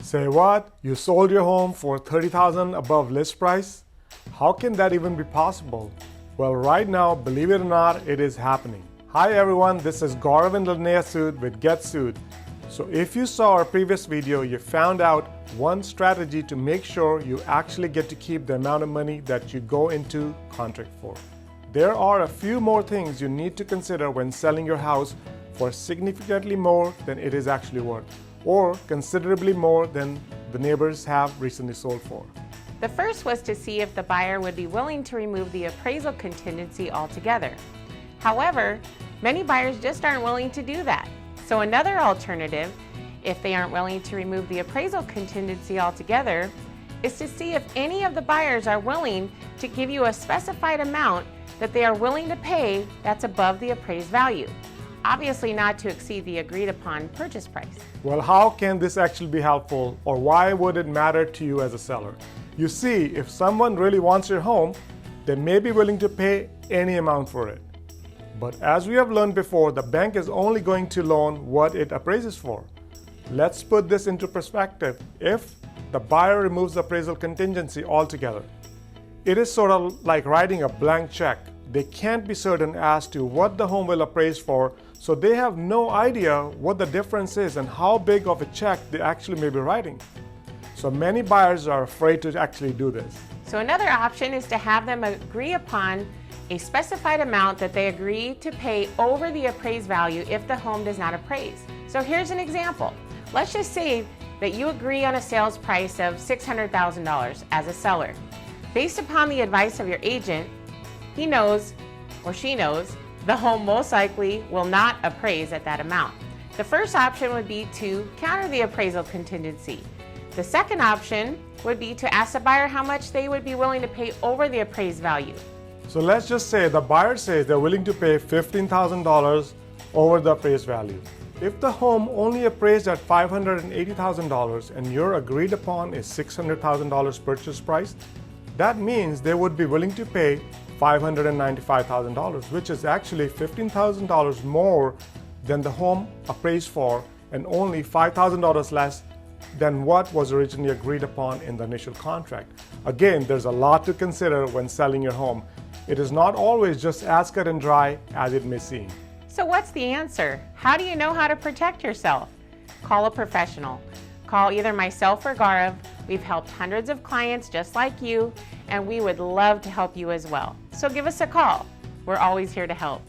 Say what? You sold your home for $30,000 above list price? How can that even be possible? Well, right now, believe it or not, it is happening. Hi everyone, this is Gaurav and GetSood with GetSood. So if you saw our previous video, you found out one strategy to make sure you actually get to keep the amount of money that you go into contract for. There are a few more things you need to consider when selling your house for significantly more than it is actually worth, or considerably more than the neighbors have recently sold for. The first was to see if the buyer would be willing to remove the appraisal contingency altogether. However, many buyers just aren't willing to do that. So another alternative, if they aren't willing to remove the appraisal contingency altogether, is to see if any of the buyers are willing to give you a specified amount that they are willing to pay that's above the appraised value. Obviously not to exceed the agreed upon purchase price. Well, how can this actually be helpful, or why would it matter to you as a seller? You see, if someone really wants your home, they may be willing to pay any amount for it. But as we have learned before, the bank is only going to loan what it appraises for. Let's put this into perspective. If the buyer removes the appraisal contingency altogether, it is sort of like writing a blank check. They can't be certain as to what the home will appraise for, so they have no idea what the difference is and how big of a check they actually may be writing. So many buyers are afraid to actually do this. So another option is to have them agree upon a specified amount that they agree to pay over the appraised value if the home does not appraise. So here's an example. Let's just say that you agree on a sales price of $600,000 as a seller. Based upon the advice of your agent, he knows or she knows the home most likely will not appraise at that amount. The first option would be to counter the appraisal contingency. The second option would be to ask the buyer how much they would be willing to pay over the appraised value. So let's just say the buyer says they're willing to pay $15,000 over the appraised value. If the home only appraised at $580,000 and your agreed upon is $600,000 purchase price, that means they would be willing to pay $595,000, which is actually $15,000 more than the home appraised for and only $5,000 less than what was originally agreed upon in the initial contract. Again, there's a lot to consider when selling your home. It is not always just as cut and dry as it may seem. So what's the answer? How do you know how to protect yourself? Call a professional. Call either myself or Gaurav. We've helped hundreds of clients just like you, and we would love to help you as well. So give us a call. We're always here to help.